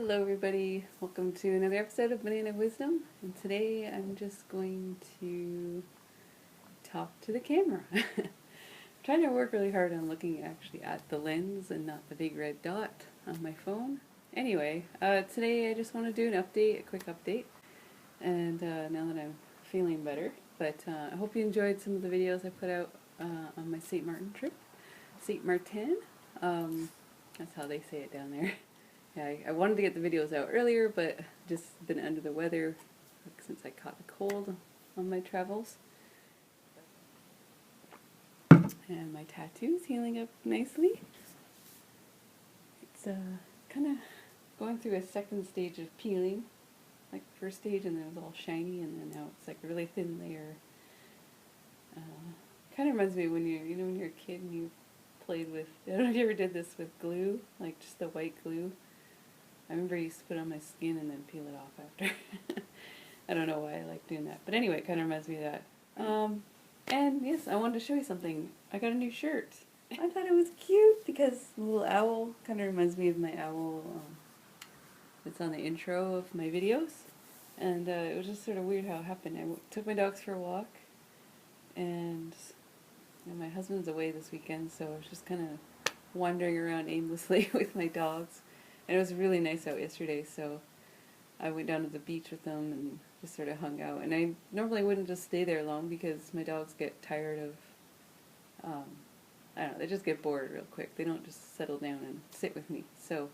Hello everybody, welcome to another episode of Banana Wisdom, and today I'm just going to talk to the camera. I'm trying to work really hard on looking actually at the lens and not the big red dot on my phone. Anyway, today I just want to do an update, a quick update, and now that I'm feeling better, but I hope you enjoyed some of the videos I put out on my St. Martin trip. St. Martin, that's how they say it down there. Yeah, I wanted to get the videos out earlier, but just been under the weather since I caught a cold on my travels. And my tattoo's healing up nicely. It's kind of going through a second stage of peeling. Like the first stage, and then it was all shiny, and then now it's like a really thin layer. Kind of reminds me when when you're a kid and you played with, I don't know if you ever did this with glue, like just the white glue. I remember I used to put it on my skin and then peel it off after. I don't know why I like doing that. But anyway, it kind of reminds me of that. And yes, I wanted to show you something. I got a new shirt. I thought it was cute because the little owl kind of reminds me of my owl that's on the intro of my videos. And it was just sort of weird how it happened. I took my dogs for a walk, and my husband's away this weekend, so I was just kind of wandering around aimlessly with my dogs. And it was really nice out yesterday, so I went down to the beach with them and just sort of hung out. And I normally wouldn't just stay there long because my dogs get tired of, I don't know, they just get bored real quick. They don't just settle down and sit with me. So,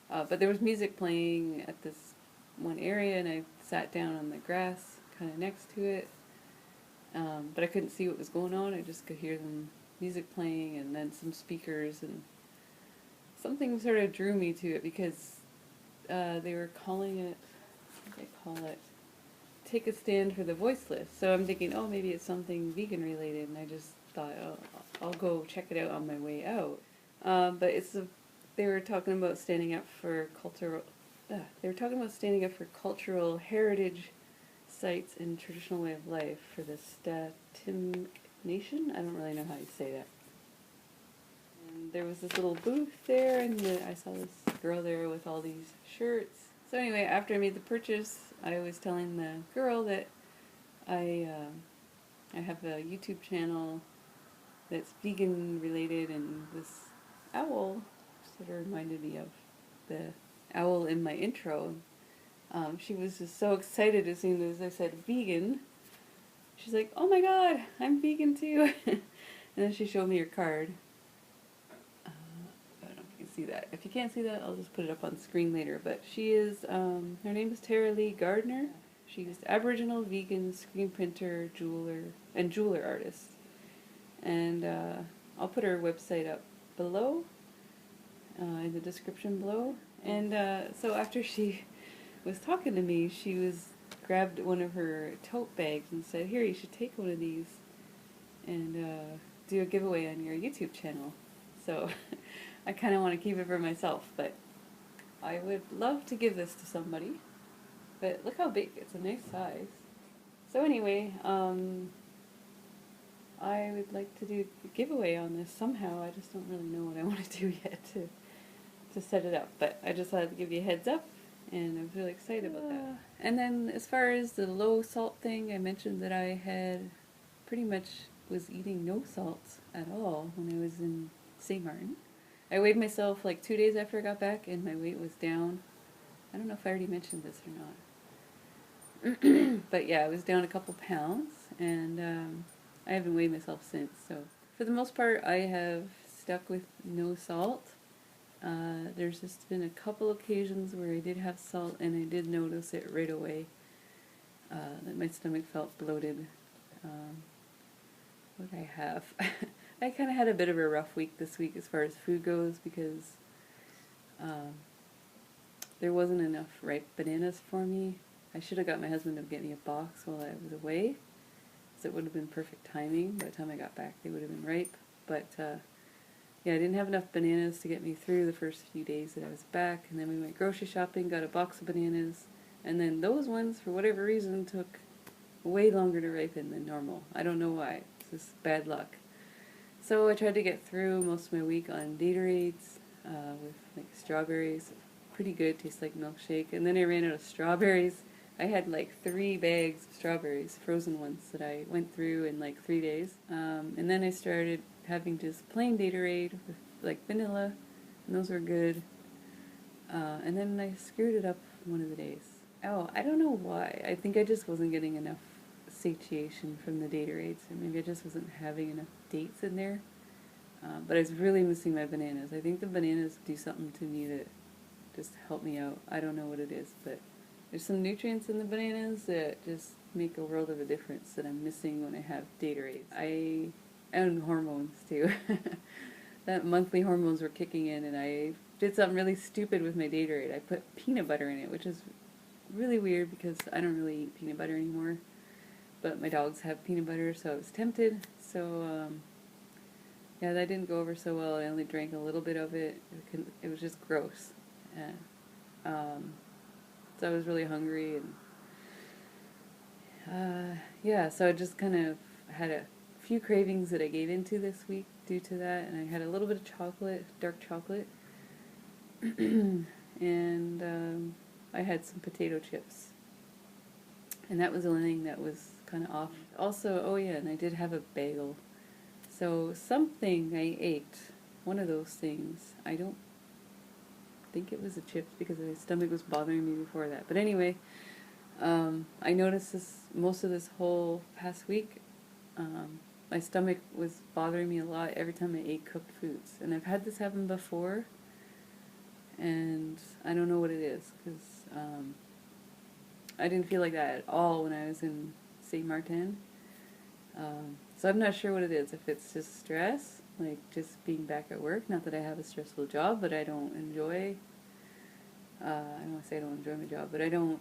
but there was music playing at this one area, and I sat down on the grass kind of next to it. But I couldn't see what was going on. I just could hear them music playing and then some speakers, and something sort of drew me to it because they were calling it, what do they call it? Take a stand for the voiceless. So I'm thinking, oh, maybe it's something vegan related, and I just thought, oh, I'll go check it out on my way out. But they were talking about standing up for cultural heritage sites and traditional way of life for the Statim Nation. I don't really know how you say that. There was this little booth there, and I saw this girl there with all these shirts. So anyway, after I made the purchase, I was telling the girl that I have a YouTube channel that's vegan related, and this owl sort of reminded me of the owl in my intro. She was just so excited as soon as I said vegan. She's like, "Oh my god, I'm vegan too!" And then she showed me her card. See that. If you can't see that, I'll just put it up on the screen later. But she is, her name is Freelee Gardner. She's Aboriginal, vegan, screen printer, jeweler artist. And I'll put her website up below, in the description below. And so after she was talking to me, she grabbed one of her tote bags and said, "Here, you should take one of these and do a giveaway on your YouTube channel." So I kind of want to keep it for myself, but I would love to give this to somebody. But look how big, it's a nice size. So anyway, I would like to do a giveaway on this somehow. I just don't really know what I want to do yet to set it up. But I just wanted to give you a heads up, and I'm really excited about that. And then as far as the low salt thing, I mentioned that I had pretty much was eating no salt at all when I was in St. Martin. I weighed myself like 2 days after I got back, and my weight was down. I don't know if I already mentioned this or not. But yeah, I was down a couple pounds, and I haven't weighed myself since. So for the most part, I have stuck with no salt. There's just been a couple occasions where I did have salt, and I did notice it right away, that my stomach felt bloated. What did I have? I kind of had a bit of a rough week this week as far as food goes because there wasn't enough ripe bananas for me. I should have got my husband to get me a box while I was away, so it would have been perfect timing. By the time I got back, they would have been ripe. But yeah, I didn't have enough bananas to get me through the first few days that I was back, and then we went grocery shopping, got a box of bananas, and then those ones, for whatever reason, took way longer to ripen than normal. I don't know why. It's just bad luck. So I tried to get through most of my week on Gatorades with like strawberries, pretty good, tastes like milkshake. And then I ran out of strawberries. I had like 3 bags of strawberries, frozen ones, that I went through in like 3 days. And then I started having just plain Gatorade with like vanilla, and those were good. And then I screwed it up one of the days. Oh, I don't know why. I think I just wasn't getting enough satiation from the Gatorades, or maybe I just wasn't having enough dates in there. But I was really missing my bananas. I think the bananas do something to me that just help me out. I don't know what it is, but there's some nutrients in the bananas that just make a world of a difference that I'm missing when I have Gatorades. And hormones too. That monthly hormones were kicking in, and I did something really stupid with my Gatorade. I put peanut butter in it, which is really weird because I don't really eat peanut butter anymore. But my dogs have peanut butter, so I was tempted. So, yeah, that didn't go over so well. I only drank a little bit of it. It was just gross. So I was really hungry, and yeah, so I just kind of had a few cravings that I gave into this week due to that, and I had a little bit of chocolate, dark chocolate, and I had some potato chips, and that was the only thing that was kind of off. Also, oh yeah, and I did have a bagel. So something I ate, one of those things, I don't think it was the chips because my stomach was bothering me before that. But anyway, I noticed this most of this whole past week. My stomach was bothering me a lot every time I ate cooked foods. And I've had this happen before, and I don't know what it is, because I didn't feel like that at all when I was in St. Martin. So I'm not sure what it is, if it's just stress, like just being back at work. Not that I have a stressful job, but I don't enjoy, I don't want to say I don't enjoy my job, but I don't,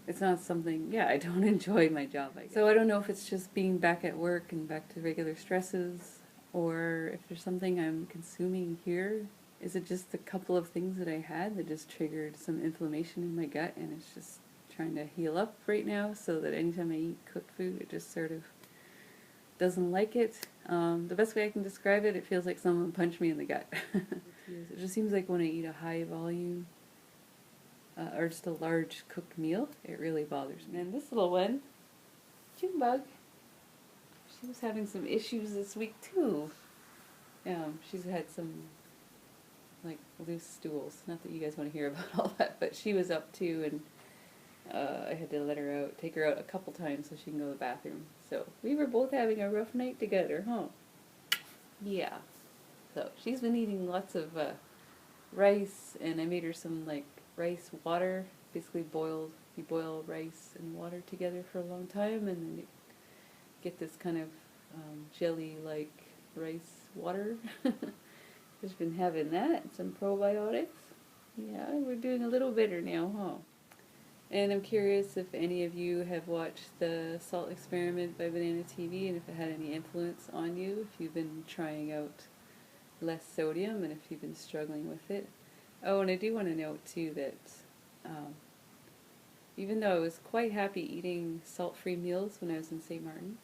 it's not something, yeah, I don't enjoy my job, I guess. So I don't know if it's just being back at work and back to regular stresses, or if there's something I'm consuming here. Is it just a couple of things that I had that just triggered some inflammation in my gut, and it's just trying to heal up right now, so that anytime I eat cooked food, it just sort of doesn't like it. The best way I can describe it, it feels like someone punched me in the gut. It just seems like when I eat a high volume, or just a large cooked meal, it really bothers me. And this little one, Junebug, she was having some issues this week too. She's had some like loose stools. Not that you guys want to hear about all that, but she was up too, and I had to let her out, take her out a couple times so she can go to the bathroom. So we were both having a rough night together, huh? Yeah. So she's been eating lots of rice, and I made her some like rice water. Basically you boil rice and water together for a long time, and then you get this kind of jelly-like rice water. Just been having that, and some probiotics. Yeah, we're doing a little better now, huh? And I'm curious if any of you have watched the Salt Experiment by Banana TV, and if it had any influence on you, if you've been trying out less sodium, and if you've been struggling with it. Oh, and I do want to note too that even though I was quite happy eating salt-free meals when I was in St. Martin,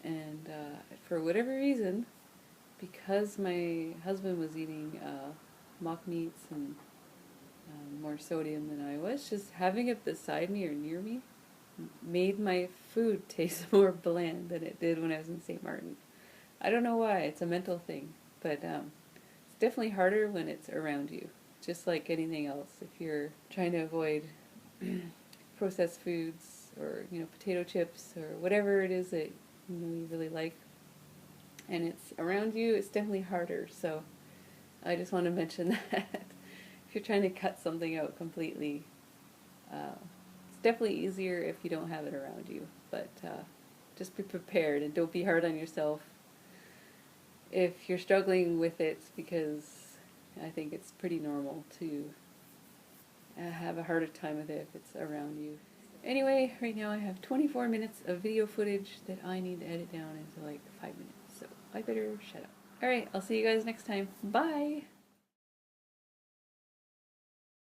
and for whatever reason, because my husband was eating mock meats and more sodium than I was, just having it beside me or near me made my food taste more bland than it did when I was in St. Martin. I don't know why, it's a mental thing, but it's definitely harder when it's around you, just like anything else. If you're trying to avoid processed foods, or potato chips, or whatever it is that you really like, and it's around you, it's definitely harder. So I just want to mention that. If you're trying to cut something out completely, it's definitely easier if you don't have it around you. But just be prepared, and don't be hard on yourself if you're struggling with it, because I think it's pretty normal to have a harder time with it if it's around you. Anyway, right now I have 24 minutes of video footage that I need to edit down into like 5 minutes, so I better shut up. Alright, I'll see you guys next time. Bye!